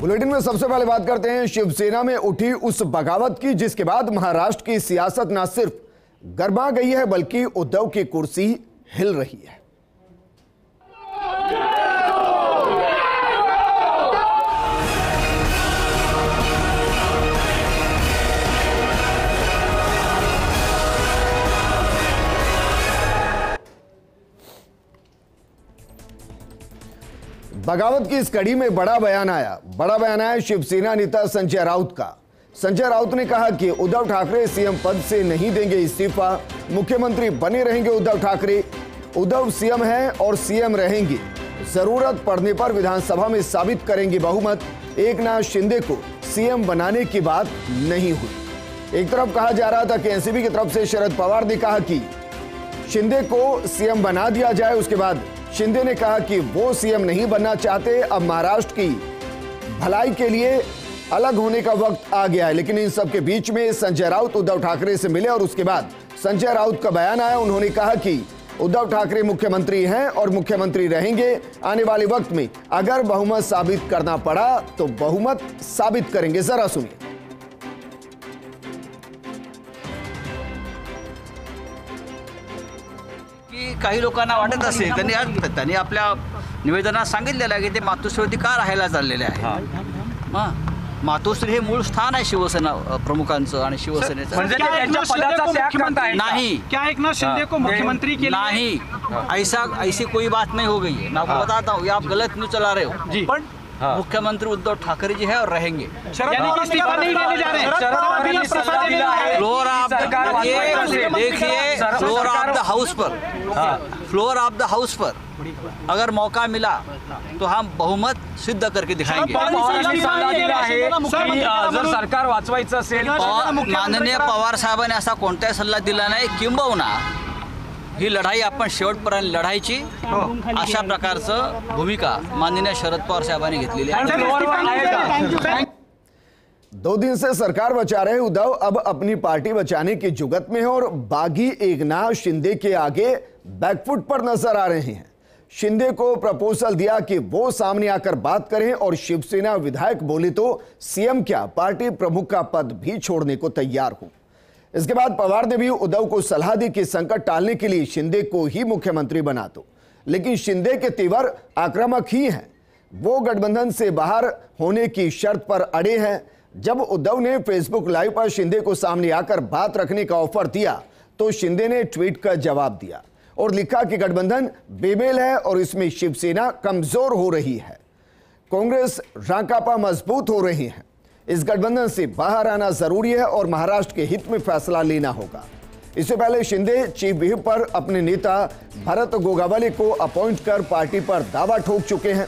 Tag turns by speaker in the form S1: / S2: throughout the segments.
S1: Bulletin में सबसे पहले बात करते हैं शिवसेना में उठी उस बगावत की, जिसके बाद महाराष्ट्र की सियासत न सिर्फ गरमा गई है बल्कि उद्धव की कुर्सी हिल रही है। बगावत की इस कड़ी में बड़ा बयान आया शिवसेना नेता संजय राउत का। संजय राउत ने कहा कि उद्धव ठाकरे सीएम पद से नहीं देंगे इस्तीफा, मुख्यमंत्री बने रहेंगे उद्धव ठाकरे। उद्धव सीएम हैं और सीएम रहेंगे, जरूरत पड़ने पर विधानसभा में साबित करेंगे बहुमत। एकनाथ शिंदे को सीएम बनाने की बात नहीं हुई। एक तरफ कहा जा रहा था कि एनसीपी की तरफ से शरद पवार ने कहा कि शिंदे को सीएम बना दिया जाए, उसके बाद शिंदे ने कहा कि वो सीएम नहीं बनना चाहते, अब महाराष्ट्र की भलाई के लिए अलग होने का वक्त आ गया है। लेकिन इन सब के बीच में संजय राउत उद्धव ठाकरे से मिले और उसके बाद संजय राउत का बयान आया। उन्होंने कहा कि उद्धव ठाकरे मुख्यमंत्री हैं और मुख्यमंत्री रहेंगे। आने वाले वक्त में अगर बहुमत साबित करना पड़ा तो बहुमत साबित करेंगे। जरा सुनिए।
S2: काही लोकांना वाटत असेल त्यांनी आपल्या निवेदनात सांगितलेलं आहे की ते मातोश्रीवरती का राहायला चाललेले आहे। मातोश्री हे मूळ स्थान आहे शिवसेना प्रमुखांचं आणि शिवसेनेचं।
S3: म्हणजे त्यांच्या पदाचा त्याग करता है
S2: नहीं,
S3: क्या एकनाथ शिंदे को मुख्यमंत्री के
S2: नहीं, ऐसी कोई बात नहीं हो गई है। मैं आपको बताता हूँ, ये आप गलत न्यूज चला रहे हो जी। पर मुख्यमंत्री उद्धव ठाकरे जी है और रहेंगे।
S3: इस्तीफा नहीं देने जा रहे हैं।
S2: फ्लोर ऑफ देखिए, फ्लोर ऑफ द हाउस पर अगर मौका मिला तो हम बहुमत सिद्ध करके दिखाएंगे।
S3: जर सरकार वाचवायचं असेल,
S2: माननीय पवार साहेबांनी असा कोणताही सल्ला दिला नाही, किंबहुना ही लढाई आपण शेवटपर्यंत लढायची अशा प्रकारचं भूमिका माननीय शरद पवार साहेबांनी घेतलेली आहे।
S1: 2 दिन से सरकार बचा रहे उद्धव अब अपनी पार्टी बचाने की जुगत में है और बागी एकनाथ शिंदे के आगे बैकफुट पर नजर आ रहे हैं। शिंदे को प्रपोजल दिया कि वो सामने आकर बात करें और शिवसेना विधायक बोले तो सीएम क्या पार्टी प्रमुख का पद भी छोड़ने को तैयार हो। इसके बाद पवार ने भी उद्धव को सलाह दी कि संकट टालने के लिए शिंदे को ही मुख्यमंत्री बना दो। लेकिन शिंदे के तेवर आक्रामक ही हैं, वो गठबंधन से बाहर होने की शर्त पर अड़े हैं। जब उद्धव ने फेसबुक लाइव पर शिंदे को सामने आकर बात रखने का ऑफर दिया तो शिंदे ने ट्वीट का जवाब दिया और लिखा कि गठबंधन बेमेल है और इसमें शिवसेना कमजोर हो रही है, कांग्रेस राकांपा मजबूत हो रही है। इस गठबंधन से बाहर आना जरूरी है और महाराष्ट्र के हित में फैसला लेना होगा। इससे पहले शिंदे चीफ व्हिप पर अपने नेता भरत गोगावले को अपॉइंट कर पार्टी पर दावा ठोक चुके हैं।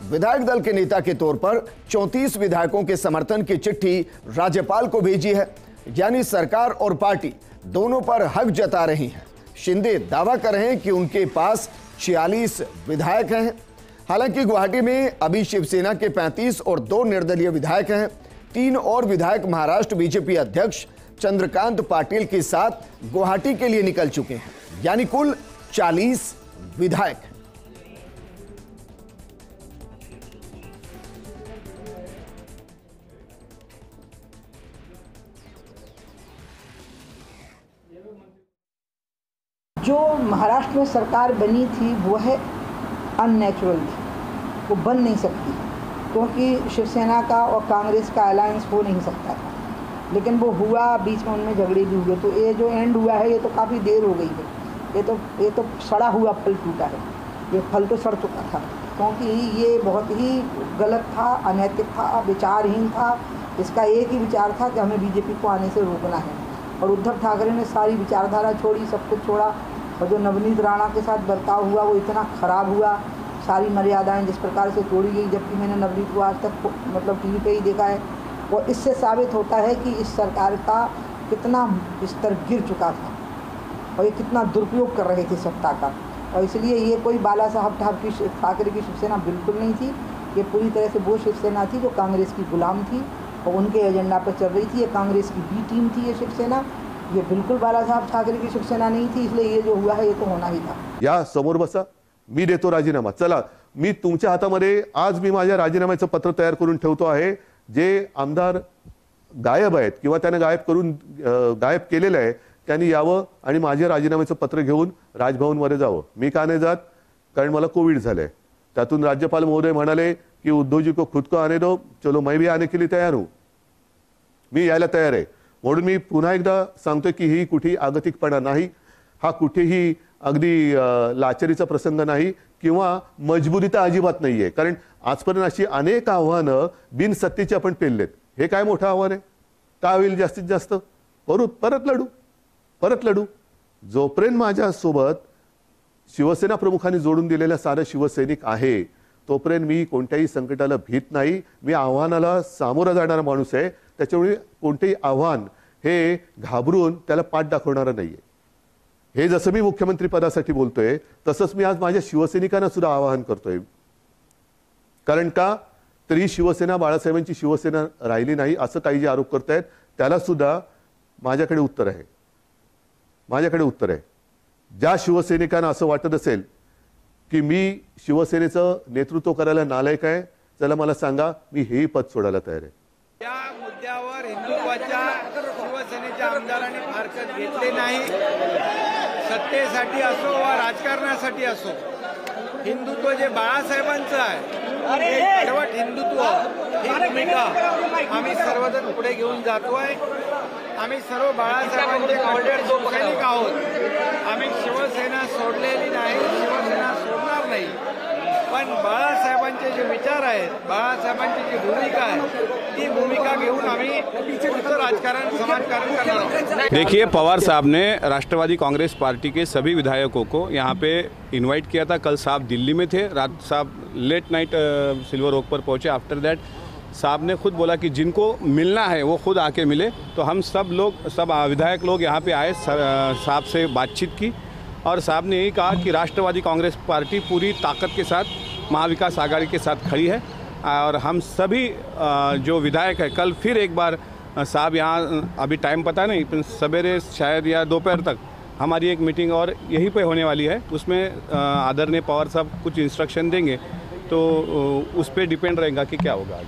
S1: विधायक दल के नेता के तौर पर 34 विधायकों के समर्थन की चिट्ठी राज्यपाल को भेजी है, यानी सरकार और पार्टी दोनों पर हक जता रही हैं। शिंदे दावा कर रहे हैं कि उनके पास 46 विधायक हैं। हालांकि गुवाहाटी में अभी शिवसेना के 35 और 2 निर्दलीय विधायक हैं। 3 और विधायक महाराष्ट्र बीजेपी अध्यक्ष चंद्रकांत पाटिल के साथ गुवाहाटी के लिए निकल चुके हैं, यानी कुल 40 विधायक हैं।
S4: जो महाराष्ट्र में सरकार बनी थी वो है अननेचुरल थी, वो बन नहीं सकती क्योंकि शिवसेना का और कांग्रेस का अलायंस हो नहीं सकता था। लेकिन वो हुआ, बीच में उनमें झगड़े भी हुए, तो ये जो एंड हुआ है ये तो काफ़ी देर हो गई है। ये तो सड़ा हुआ फल टूटा है, ये फल तो सड़ चुका था क्योंकि ये बहुत ही गलत था, अनैतिक था, विचारहीन था। इसका एक ही विचार था कि हमें बीजेपी को आने से रोकना है और उद्धव ठाकरे ने सारी विचारधारा छोड़ी, सब कुछ छोड़ा। और जो नवनीत राणा के साथ बर्ताव हुआ वो इतना ख़राब हुआ, सारी मर्यादाएं जिस प्रकार से तोड़ी गई, जबकि मैंने नवनीत को आज तक मतलब टीवी पे ही देखा है। और इससे साबित होता है कि इस सरकार का कितना स्तर गिर चुका था और ये कितना दुरुपयोग कर रहे थे सत्ता का। और इसलिए ये कोई बाला साहब ठाकरे की शिवसेना बिल्कुल नहीं थी, ये पूरी तरह से वो शिवसेना थी जो कांग्रेस की गुलाम थी और उनके एजेंडा पर चल रही थी। ये कांग्रेस की बी टीम थी ये शिवसेना, ये बिल्कुल बाला साहब ठाकरे की शिवसेना नहीं थी। इसलिए ये जो हुआ है ये तो होना ही था।
S5: या समोर बसा, मी देतो राजीनामा, चला मी तुमच्या हातामध्ये आज मी माझ्या राजीनाम्याचं पत्र तयार करून ठेवतो आहे. जे आमदार गायब आहेत किंवा त्याने गायब केलेलं आहे त्यांनी यावं आणि माझ्या राजीनाम्याचं पत्र घेऊन राजभवनमध्ये जावं. मी का नाही जात? कारण मला कोविड झालंय. त्यातून राज्यपाल महोदय म्हणाले की उद्धव जी को खुद को आने दो, चलो मैं भी आने के लिए तैयार हूं. मी यायला तयार आहे. म्हणून मी पुन्हा एकदा सांगतोय की ही कुठेही आगतिकपणा नाही, हा कुठेही अगदी लाचारीचा प्रसंग नाही किंवा मजबुरी तर अजिबात नाहीये. कारण आजपर्यंत अशी अनेक आव्हानं बिनसत्तेची आपण पेललेत. हे काय मोठं आव्हान आहे? काय होईल जास्तीत जास्त? परत लढू. जोपर्यंत माझ्यासोबत शिवसेना प्रमुखांनी जोडून दिलेला सारा शिवसैनिक आहे तोपर्यंत मी कोणत्याही संकटाला भीत नाही. मी आव्हानाला सामोरा जाणारा माणूस आहे. त्याच्यामुळे कोणतेही आव्हान हे घाबरून त्याला पाठ दाखवणारं नाहीये. हे जसं मी मुख्यमंत्री पदासाठी बोलतोय तसंच मी आज माझ्या शिवसैनिकांना सुद्धा आवाहन करतोय. कारण का तर ही शिवसेना बाळासाहेबांची शिवसेना राहिली नाही असं काही जे आरोप करतायत त्याला सुद्धा माझ्याकडे उत्तर आहे. ज्या शिवसैनिकांना असं वाटत असेल की मी शिवसेनेचं नेतृत्व करायला नालायक आहे, चला मला सांगा, मी हेही पद सोडायला तयार आहे.
S6: या मुद्द्यावर हिंदुत्वाच्या शिवसेनेच्या आमदारांनी फारकत घेतले नाही. सत्तेसाठी असो वा राजकारणासाठी असो, हिंदुत्व जे बाळासाहेबांचं आहे ते कडवट हिंदुत्व ही भूमिका आम्ही सर्वजण पुढे घेऊन जातोय. आम्ही सर्व बाळासाहेबांचे कॉन्टेड सैनिक आहोत. आम्ही शिवसेना सोडलेली नाही, शिवसेना सोडणार नाही. पण बाळासाहेबांचे जे विचार आहेत, बाळासाहेबांची जी भूमिका आहे ती भूमिका घेऊन आम्ही पुढचं राजकारण समाजकारण करणार आहोत.
S7: देखिए, पवार साहब ने राष्ट्रवादी कांग्रेस पार्टी के सभी विधायकों को यहाँ पे इनवाइट किया था. कल साहब दिल्ली में थे, रात साहब लेट नाइट सिल्वर ओक पर पहुँचे. आफ्टर दैट साहब ने खुद बोला कि जिनको मिलना है वो खुद आके मिले. तो हम सब विधायक लोग यहाँ पे आए, साहब से बातचीत की और साहब ने यही कहा कि राष्ट्रवादी कांग्रेस पार्टी पूरी ताकत के साथ महाविकास आघाड़ी के साथ खड़ी है. और हम सभी जो विधायक है, कल फिर एक बार साहब यहाँ, अभी टाइम पता नहीं, सवेरे शायद या दोपहर तक हमारी एक मीटिंग और यहीं पे होने वाली है. उसमें आदरणीय पवार साहब कुछ इंस्ट्रक्शन देंगे तो उस पर डिपेंड रहेगा कि क्या होगा.